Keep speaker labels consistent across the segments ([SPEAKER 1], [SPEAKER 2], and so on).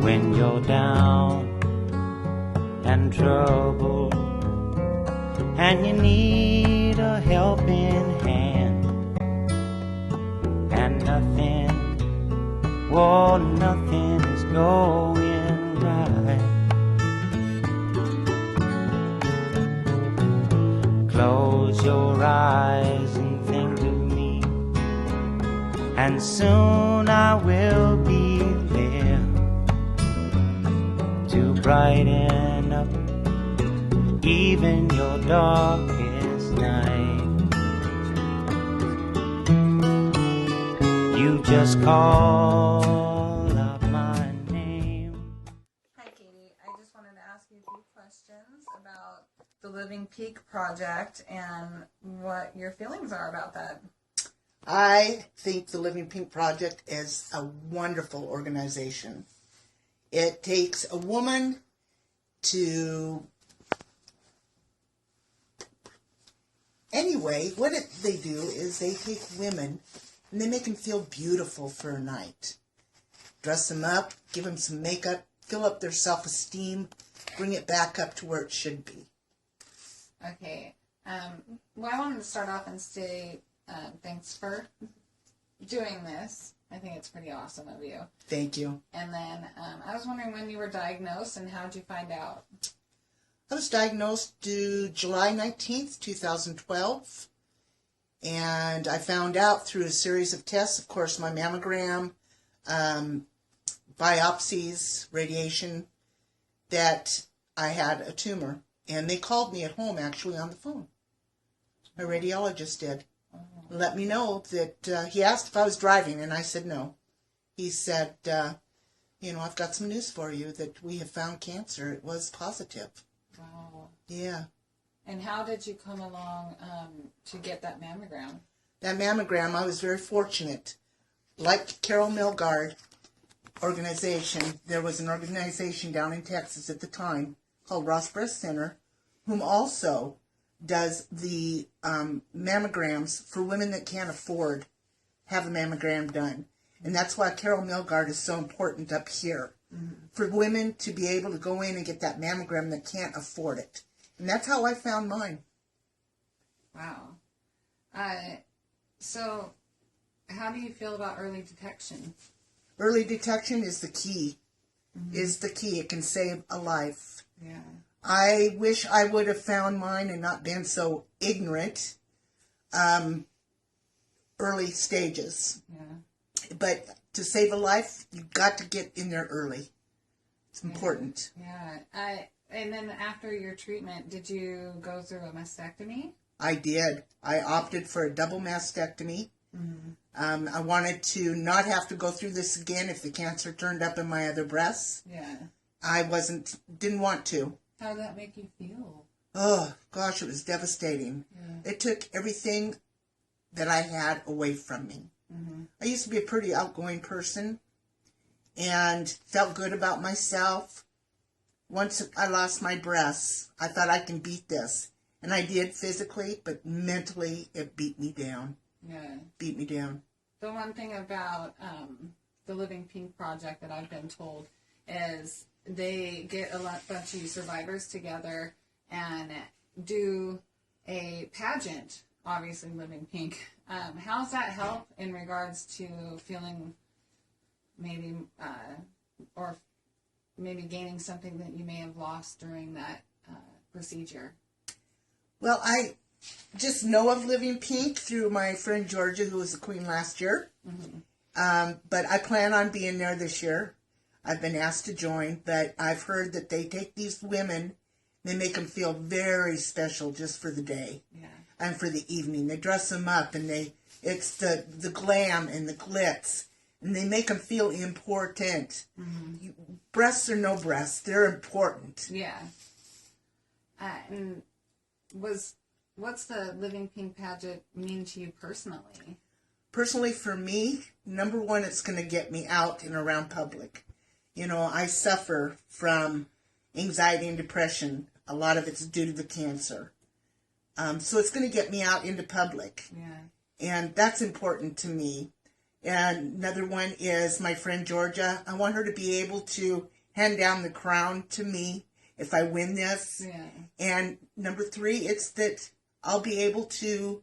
[SPEAKER 1] when you're down and troubled, and you need a helping hand, and nothing is going right. Close your eyes and think of me, and soon I will be there to brighten up even your darkest night. You just call out my name.
[SPEAKER 2] Hi, Katie. I just wanted to ask you a few questions about the Living Peak Project and what your feelings are about that.
[SPEAKER 3] I think the Living Pink Project is a wonderful organization. It takes a woman to... Anyway, what they do is they take women and they make them feel beautiful for a night. Dress them up, give them some makeup, fill up their self-esteem, bring it back up to where it should be.
[SPEAKER 2] Okay. Well, I wanted to start off and say thanks for doing this. I think it's pretty awesome of you.
[SPEAKER 3] Thank you.
[SPEAKER 2] And then I was wondering when you were diagnosed and how did you find out?
[SPEAKER 3] I was diagnosed July 19th, 2012. And I found out through a series of tests, of course, my mammogram, biopsies, radiation, that I had a tumor. And they called me at home, actually, on the phone. My radiologist did. Let me know that he asked if I was driving, and I said no. He said, I've got some news for you, that we have found cancer. It was positive.
[SPEAKER 2] Wow.
[SPEAKER 3] Yeah.
[SPEAKER 2] And how did you come along to get that mammogram?
[SPEAKER 3] That mammogram, I was very fortunate. Like Carol Milgard organization, there was an organization down in Texas at the time called Ross Breast Center, whom also does the mammograms for women that can't afford have a mammogram done. And that's why Carol Milgard is so important up here. Mm-hmm. For women to be able to go in and get that mammogram that can't afford it. And that's how I found mine.
[SPEAKER 2] Wow. So how do you feel about early detection?
[SPEAKER 3] Early detection is the key. Mm-hmm. It can save a life.
[SPEAKER 2] Yeah.
[SPEAKER 3] I wish I would have found mine and not been so ignorant. Early stages.
[SPEAKER 2] Yeah.
[SPEAKER 3] But to save a life, you've got to get in there early. It's important.
[SPEAKER 2] Yeah. And then after your treatment, did you go through a mastectomy?
[SPEAKER 3] I did. I opted for a double mastectomy. Mm-hmm. I wanted to not have to go through this again if the cancer turned up in my other breasts.
[SPEAKER 2] Yeah.
[SPEAKER 3] I didn't want to.
[SPEAKER 2] How did that make you feel?
[SPEAKER 3] Oh, gosh, it was devastating. Yeah. It took everything that I had away from me. Mm-hmm. I used to be a pretty outgoing person and felt good about myself. Once I lost my breasts, I thought I can beat this. And I did physically, but mentally it beat me down.
[SPEAKER 2] Yeah.
[SPEAKER 3] Beat me down.
[SPEAKER 2] The one thing about the Living Pink Project that I've been told is they get a bunch of survivors together and do a pageant, obviously Living Pink. How's that help in regards to feeling maybe, or maybe gaining something that you may have lost during that procedure?
[SPEAKER 3] Well, I just know of Living Pink through my friend Georgia, who was the queen last year. Mm-hmm. But I plan on being there this year. I've been asked to join, but I've heard that they take these women, they make them feel very special just for the day. Yeah. And for the evening. They dress them up, and it's the glam and the glitz, and they make them feel important. Mm-hmm. Breasts or no breasts, they're important.
[SPEAKER 2] Yeah. And what's the Living Pink pageant mean to you personally?
[SPEAKER 3] Personally, for me, number one, it's going to get me out and around public. I suffer from anxiety and depression. A lot of it's due to the cancer. So it's going to get me out into public. Yeah. And that's important to me. And another one is my friend Georgia. I want her to be able to hand down the crown to me if I win this.
[SPEAKER 2] Yeah.
[SPEAKER 3] And number 3, it's that I'll be able to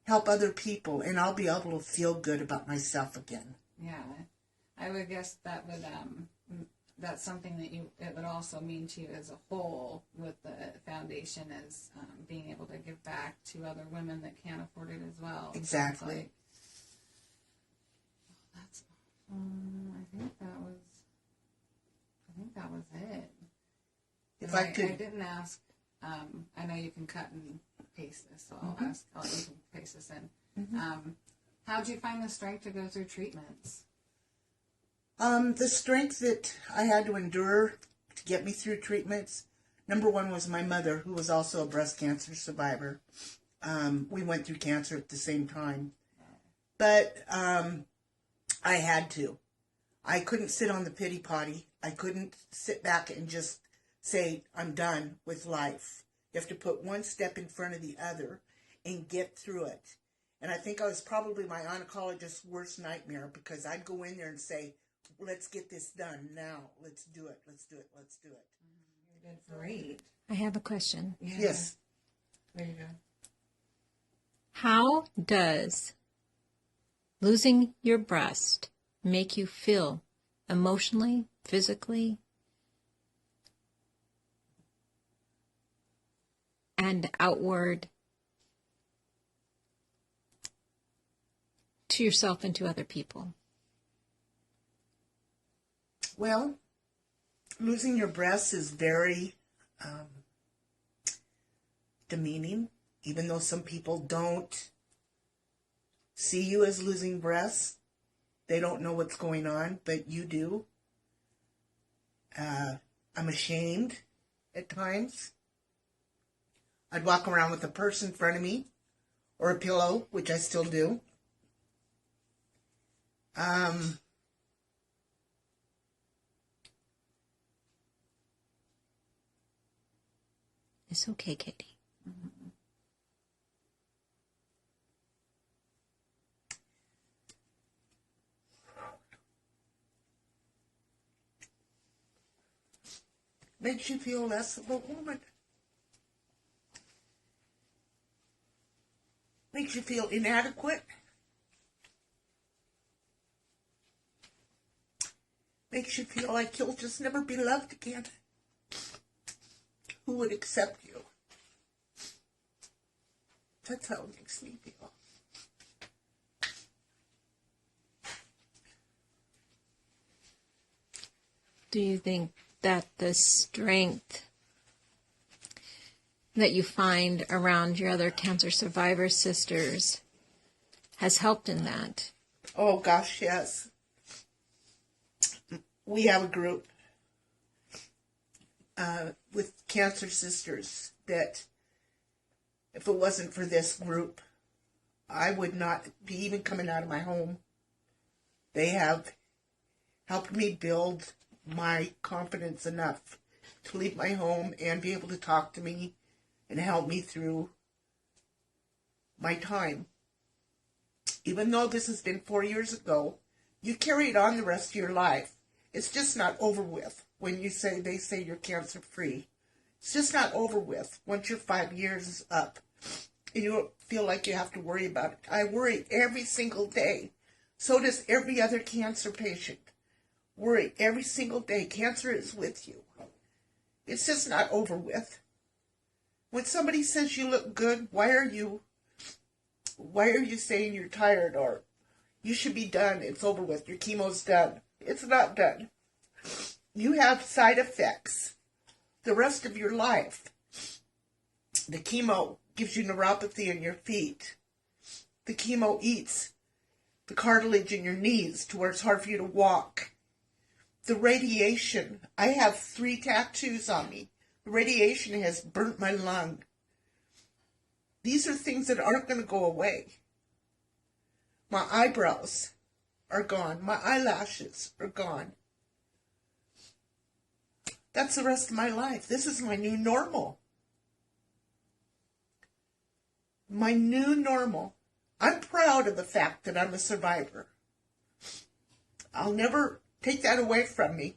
[SPEAKER 3] help other people, and I'll be able to feel good about myself again.
[SPEAKER 2] Yeah. I would guess that would that's something that it would also mean to you as a whole with the foundation is being able to give back to other women that can't afford it as well.
[SPEAKER 3] Exactly.
[SPEAKER 2] Like, that's I think that was it.
[SPEAKER 3] If
[SPEAKER 2] And
[SPEAKER 3] I could,
[SPEAKER 2] I didn't ask. I know you can cut and paste this, so I'll ask. You can paste this in. How'd you find the strength to go through treatments?
[SPEAKER 3] the strength that I had to endure to get me through treatments, number 1 was my mother, who was also a breast cancer survivor. We went through cancer at the same time. But I had to. I couldn't sit on the pity potty. I couldn't sit back and just say, I'm done with life. You have to put one step in front of the other and get through it. And I think I was probably my oncologist's worst nightmare, because I'd go in there and say, let's get this done now. Let's do it. Let's do it. Let's do it.
[SPEAKER 2] You did great.
[SPEAKER 4] I have a question.
[SPEAKER 2] Yeah.
[SPEAKER 3] Yes.
[SPEAKER 2] There you go.
[SPEAKER 4] How does losing your breast make you feel emotionally, physically, and outward to yourself and to other people?
[SPEAKER 3] Well, losing your breasts is very demeaning, even though some people don't see you as losing breasts. They don't know what's going on, but you do. I'm ashamed at times. I'd walk around with a purse in front of me or a pillow, which I still do.
[SPEAKER 4] It's okay, Katie.
[SPEAKER 3] Makes you feel less of a woman. Makes you feel inadequate. Makes you feel like you'll just never be loved again. Who would accept you? That's how it makes me feel.
[SPEAKER 4] Do you think that the strength that you find around your other cancer survivor sisters has helped in that?
[SPEAKER 3] Oh gosh, yes. We have a group with Cancer Sisters that if it wasn't for this group, I would not be even coming out of my home. They have helped me build my confidence enough to leave my home and be able to talk to me and help me through my time. Even though this has been 4 years ago, you carry it on the rest of your life. It's just not over with when they say you're cancer free. It's just not over with once your 5 years is up. And you don't feel like you have to worry about it. I worry every single day. So does every other cancer patient. Worry every single day. Cancer is with you. It's just not over with. When somebody says you look good, why are you saying you're tired or you should be done? It's over with. Your chemo's done. It's not done. You have side effects the rest of your life. The chemo gives you neuropathy in your feet. The chemo eats the cartilage in your knees to where it's hard for you to walk. The radiation, I have 3 tattoos on me. The radiation has burnt my lung. These are things that aren't going to go away. My eyebrows are gone. My eyelashes are gone. That's the rest of my life. This is my new normal. My new normal. I'm proud of the fact that I'm a survivor. I'll never take that away from me.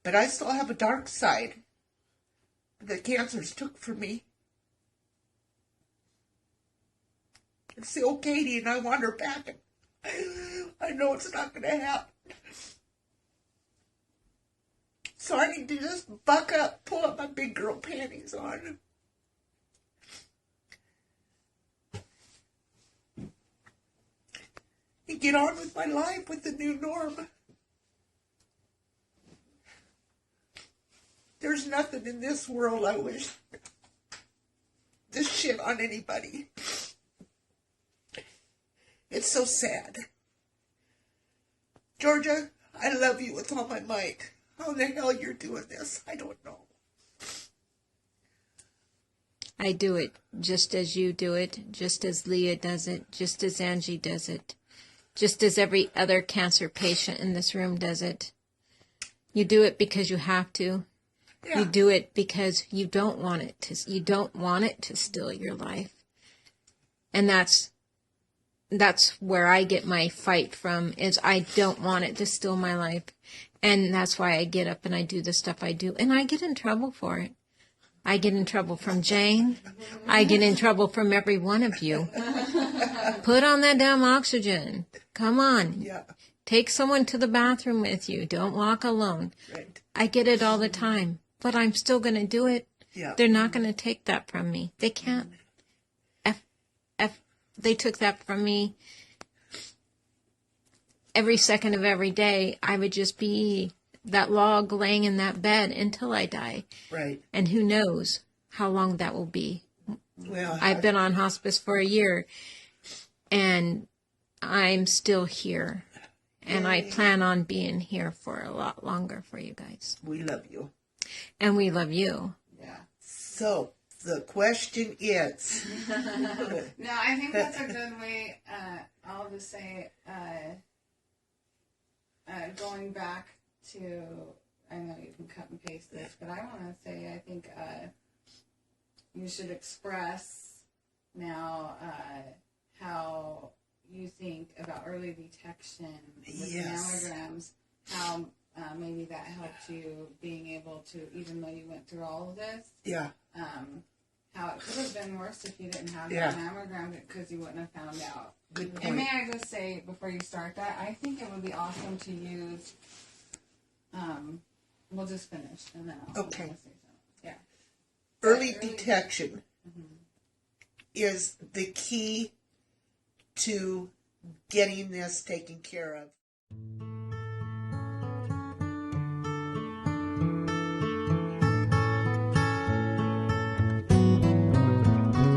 [SPEAKER 3] But I still have a dark side that cancers took from me. It's the old Katie, and I want her back. I know it's not going to happen. So I need to just buck up, pull up my big girl panties on. And get on with my life with the new norm. There's nothing in this world I wish this shit on anybody. It's so sad. Georgia, I love you with all my might. How the hell you're doing this, I don't know.
[SPEAKER 4] I do it just as you do it, just as Leah does it, just as Angie does it, just as every other cancer patient in this room does it. You do it because you have to.
[SPEAKER 3] Yeah.
[SPEAKER 4] You do it because you don't want it to steal your life. And that's where I get my fight from, is I don't want it to steal my life. And that's why I get up and I do the stuff I do. And I get in trouble for it. I get in trouble from Jane. I get in trouble from every one of you. Put on that damn oxygen. Come on.
[SPEAKER 3] Yeah.
[SPEAKER 4] Take someone to the bathroom with you. Don't walk alone.
[SPEAKER 3] Right.
[SPEAKER 4] I get it all the time. But I'm still going to do it.
[SPEAKER 3] Yeah.
[SPEAKER 4] They're not going to take that from me. They can't. If they took that from me every second of every day, I would just be that log laying in that bed until I die.
[SPEAKER 3] Right.
[SPEAKER 4] And who knows how long that will be.
[SPEAKER 3] Well,
[SPEAKER 4] I've been on hospice for a year, and I'm still here. And I plan on being here for a lot longer for you guys.
[SPEAKER 3] we love you.
[SPEAKER 4] And we love you.
[SPEAKER 2] Yeah.
[SPEAKER 3] So the question is,
[SPEAKER 2] No, I think that's a good way. I'll just say, going back to, I know you can cut and paste this, but I want to say, I think you should express now how you think about early detection with
[SPEAKER 3] Yes.
[SPEAKER 2] mammograms, how maybe that helped you being able to, even though you went through all of this,
[SPEAKER 3] yeah,
[SPEAKER 2] how it could have been worse if you didn't have
[SPEAKER 3] Yeah.
[SPEAKER 2] that mammogram because you wouldn't have found out.
[SPEAKER 3] good
[SPEAKER 2] And
[SPEAKER 3] point.
[SPEAKER 2] may I just say, before you start that, I think it would be awesome to use, we'll just finish and then I'll
[SPEAKER 3] Okay.
[SPEAKER 2] say something. Yeah.
[SPEAKER 3] Early detection is the key to getting this taken care of.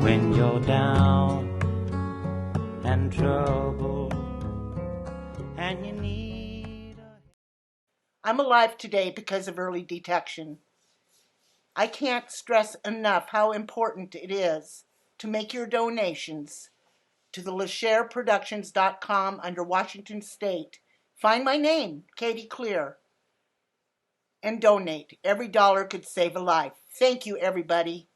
[SPEAKER 1] When you're down and troubled and you need a...
[SPEAKER 3] I'm alive today because of early detection. I can't stress enough how important it is to make your donations to the LaShareProductions.com under Washington State. Find my name, Katie Clear, and donate. Every dollar could save a life. Thank you, everybody.